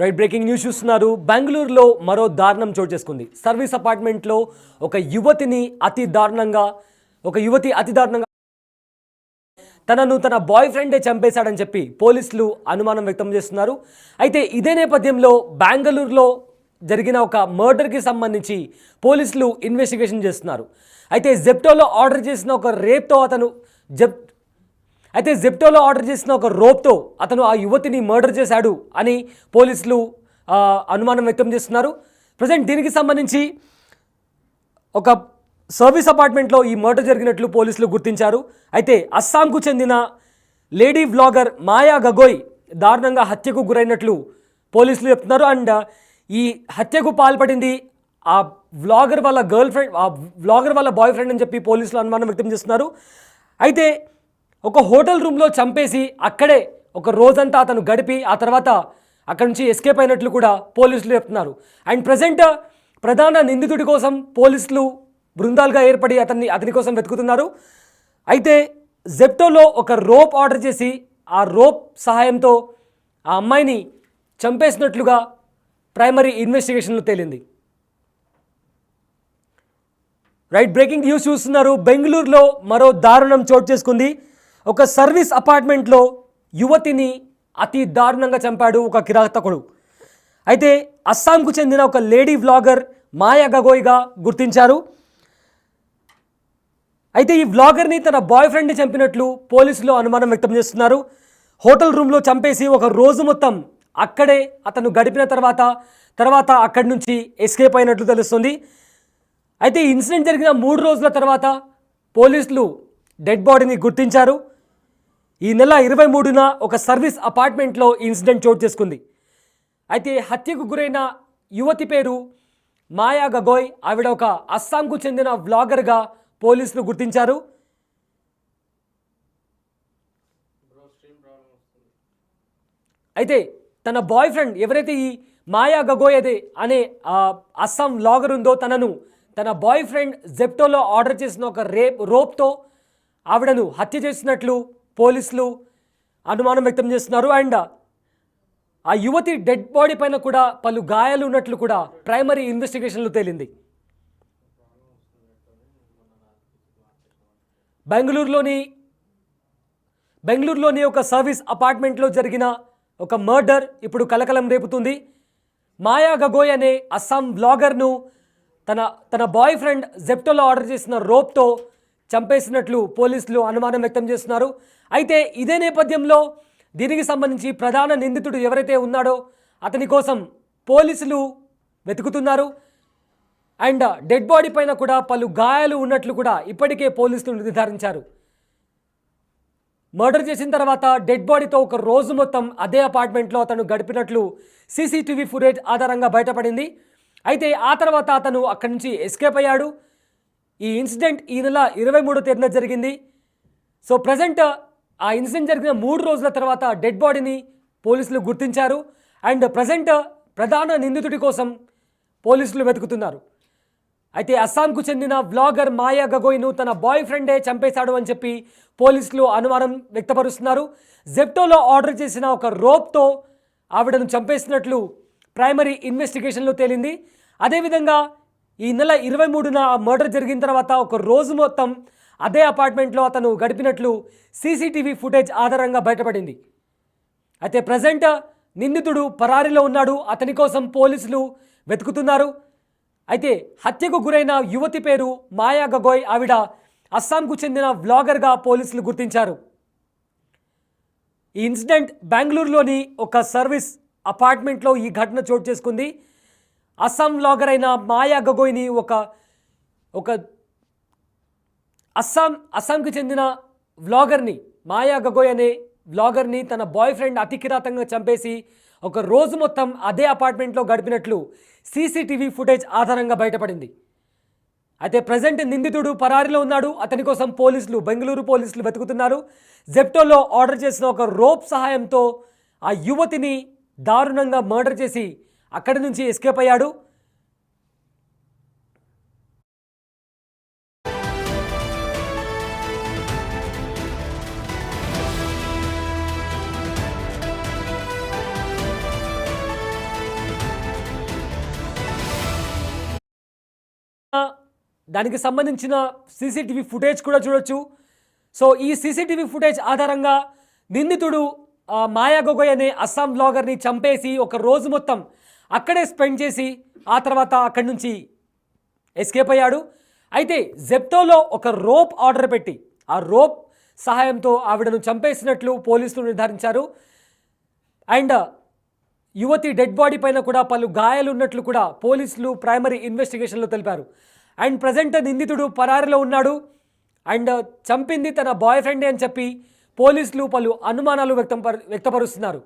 Right breaking news చూస్తున్నారు. బెంగళూరులో మరో దారుణం చోటు చేసుకుంది. సర్వీస్ అపార్ట్మెంట్లో ఒక యువతి అతి దారుణంగా తనను తన బాయ్ ఫ్రెండే చంపేశాడని చెప్పి పోలీసులు అనుమానం వ్యక్తం చేస్తున్నారు. అయితే ఇదే నేపథ్యంలో బెంగళూరులో జరిగిన ఒక మర్డర్కి సంబంధించి పోలీసులు ఇన్వెస్టిగేషన్ చేస్తున్నారు. అయితే జెప్టోలో ఆర్డర్ చేసిన ఒక రోప్తో అతను ఆ యువతిని మర్డర్ చేశాడు అని పోలీసులు అనుమానం వ్యక్తం చేస్తున్నారు. ప్రజెంట్ దీనికి సంబంధించి ఒక సర్వీస్ అపార్ట్మెంట్లో ఈ మర్డర్ జరిగినట్లు పోలీసులు గుర్తించారు. అయితే అస్సాంకు చెందిన లేడీ వ్లాగర్ మాయా గగోయ్ దారుణంగా హత్యకు గురైనట్లు పోలీసులు చెప్తున్నారు. అండ్ ఈ హత్యకు పాల్పడింది ఆ వ్లాగర్ వాళ్ళ బాయ్ ఫ్రెండ్ అని చెప్పి పోలీసులు అనుమానం వ్యక్తం చేస్తున్నారు. అయితే ఒక హోటల్ రూమ్లో చంపేసి అక్కడే ఒక రోజంతా అతను గడిపి ఆ తర్వాత అక్కడి నుంచి ఎస్కేప్ అయినట్లు కూడా పోలీసులు చెప్తున్నారు. అండ్ ప్రజెంట్ ప్రధాన నిందితుడి కోసం పోలీసులు బృందాలుగా ఏర్పడి అతని కోసం వెతుకుతున్నారు. అయితే జెప్టోలో ఒక రోప్ ఆర్డర్ చేసి ఆ రోప్ సహాయంతో ఆ అమ్మాయిని చంపేసినట్లుగా ప్రైమరీ ఇన్వెస్టిగేషన్లో తేలింది. రైట్ బ్రేకింగ్ న్యూస్ చూస్తున్నారు. బెంగళూరులో మరో దారుణం చోటు చేసుకుంది. ఒక సర్వీస్ అపార్ట్మెంట్లో యువతిని అతి దారుణంగా చంపాడు ఒక కిరాతకుడు. అయితే అస్సాంకు చెందిన ఒక లేడీ వ్లాగర్ మాయా గగోయ్గా గుర్తించారు. అయితే ఈ వ్లాగర్ని తన బాయ్ ఫ్రెండ్ని చంపినట్లు పోలీసులు అనుమానం వ్యక్తం చేస్తున్నారు. హోటల్ రూమ్లో చంపేసి ఒక రోజు మొత్తం అక్కడే అతను గడిపిన తర్వాత అక్కడి నుంచి ఎస్కేప్ అయినట్లు తెలుస్తుంది. అయితే ఈ ఇన్సిడెంట్ జరిగిన 3 రోజుల తర్వాత పోలీసులు డెడ్ బాడీని గుర్తించారు. ఈ నెల 23న ఒక సర్వీస్ అపార్ట్మెంట్లో ఇన్సిడెంట్ చోటు చేసుకుంది. అయితే హత్యకు గురైన యువతి పేరు మాయా గగోయ్. ఆవిడ ఒక అస్సాంకు చెందిన వ్లాగర్గా పోలీసులు గుర్తించారు. అయితే తన బాయ్ ఫ్రెండ్ ఎవరైతే ఈ మాయా గగోయ్ అనే అస్సాం వ్లాగర్ ఉందో తన బాయ్ ఫ్రెండ్ జెప్టోలో ఆర్డర్ చేసిన ఒక రోప్తో ఆవిడను హత్య చేసినట్లు పోలీసులు అనుమానం వ్యక్తం చేస్తున్నారు. అండ్ ఆ యువతి డెడ్ బాడీ పైన కూడా పలు గాయాలు ఉన్నట్లు కూడా ప్రైమరీ ఇన్వెస్టిగేషన్లో తేలింది. బెంగళూరులోని ఒక సర్వీస్ అపార్ట్మెంట్లో జరిగిన ఒక మర్డర్ ఇప్పుడు కలకలం రేపుతుంది. మాయా గగోయ్ అనే అస్సాం వ్లాగర్ను తన బాయ్ ఫ్రెండ్ జెప్టోలో ఆర్డర్ చేసిన రోప్తో చంపేసినట్లు పోలీసులు అనుమానం వ్యక్తం చేస్తున్నారు. అయితే ఇదే నేపథ్యంలో దీనికి సంబంధించి ప్రధాన నిందితుడు ఎవరైతే ఉన్నాడో అతని కోసం పోలీసులు వెతుకుతున్నారు. అండ్ డెడ్ బాడీ పైన కూడా పలు గాయాలు ఉన్నట్లు కూడా ఇప్పటికే పోలీసులు నిర్ధారించారు. మర్డర్ చేసిన తర్వాత డెడ్ బాడీతో ఒక రోజు మొత్తం అదే అపార్ట్మెంట్లో అతను గడిపినట్లు సీసీటీవీ ఫుటేజ్ ఆధారంగా బయటపడింది. అయితే ఆ తర్వాత అతను అక్కడి నుంచి ఎస్కేప్ అయ్యాడు. ఈ ఇన్సిడెంట్ ఈ నెల 23వ తేదీన జరిగింది. సో ప్రజెంట్ ఆ ఇన్సిడెంట్ జరిగిన 3 రోజుల తర్వాత డెడ్ బాడీని పోలీసులు గుర్తించారు. అండ్ ప్రజెంట్ ప్రధాన నిందితుడి కోసం పోలీసులు వెతుకుతున్నారు. అయితే అస్సాంకు చెందిన వ్లాగర్ మాయా గగోయ్ను తన బాయ్ ఫ్రెండే చంపేశాడు అని చెప్పి పోలీసులు అనుమానం వ్యక్తపరుస్తున్నారు. జెప్టోలో ఆర్డర్ చేసిన ఒక రోప్తో ఆవిడను చంపేసినట్లు ప్రైమరీ ఇన్వెస్టిగేషన్లో తేలింది. అదేవిధంగా ఈ నెల 23న ఆ మర్డర్ జరిగిన తర్వాత ఒక రోజు మొత్తం అదే అపార్ట్మెంట్లో అతను గడిపినట్లు సీసీటీవీ ఫుటేజ్ ఆధారంగా బయటపడింది. అయితే ప్రజెంట్ నిందితుడు పరారీలో ఉన్నాడు. అతని కోసం పోలీసులు వెతుకుతున్నారు. అయితే హత్యకు గురైన యువతి పేరు మాయా గగోయ్. ఆవిడ అస్సాంకు చెందిన వ్లాగర్గా పోలీసులు గుర్తించారు. ఈ ఇన్సిడెంట్ బెంగళూరులోని ఒక సర్వీస్ అపార్ట్మెంట్లో ఈ ఘటన చోటు చేసుకుంది. అస్సాం వ్లాగర్ అయిన మాయా గగోయ్ని అస్సాంకి చెందిన వ్లాగర్ని మాయా గగోయ్ అనే వ్లాగర్ని తన బాయ్ ఫ్రెండ్ అతి కిరాతంగా చంపేసి ఒక రోజు మొత్తం అదే అపార్ట్మెంట్లో గడిపినట్లు సీసీటీవీ ఫుటేజ్ ఆధారంగా బయటపడింది. అయితే ప్రజెంట్ నిందితుడు పరారీలో ఉన్నాడు. అతని కోసం బెంగళూరు పోలీసులు వెతుకుతున్నారు. జెప్టోలో ఆర్డర్ చేసిన ఒక రోప్ సహాయంతో ఆ యువతిని దారుణంగా మర్డర్ చేసి అక్కడి నుంచి ఎస్కేప్ అయ్యాడు. దానికి సంబంధించిన సీసీటీవీ ఫుటేజ్ కూడా చూడొచ్చు. సో ఈ సీసీటీవీ ఫుటేజ్ ఆధారంగా నిందితుడు మాయా గొగోయ్ అనే అస్సాం బ్లాగర్ని చంపేసి ఒక రోజు మొత్తం అక్కడే స్పెండ్ చేసి ఆ తర్వాత అక్కడి నుంచి ఎస్కేప్ అయ్యాడు. అయితే జెప్టోలో ఒక రోప్ ఆర్డర్ పెట్టి ఆ రోప్ సహాయంతో ఆవిడను చంపేసినట్లు పోలీసులు నిర్ధారించారు. అండ్ యువతి డెడ్ బాడీ పైన కూడా పలు గాయాలు ఉన్నట్లు కూడా పోలీసులు ప్రైమరీ ఇన్వెస్టిగేషన్లో తెలిపారు. అండ్ ప్రజెంట్ నిందితుడు పరారిలో ఉన్నాడు. అండ్ చంపింది తన బాయ్ ఫ్రెండే అని చెప్పి పోలీసులు పలు అనుమానాలు వ్యక్తపరుస్తున్నారు.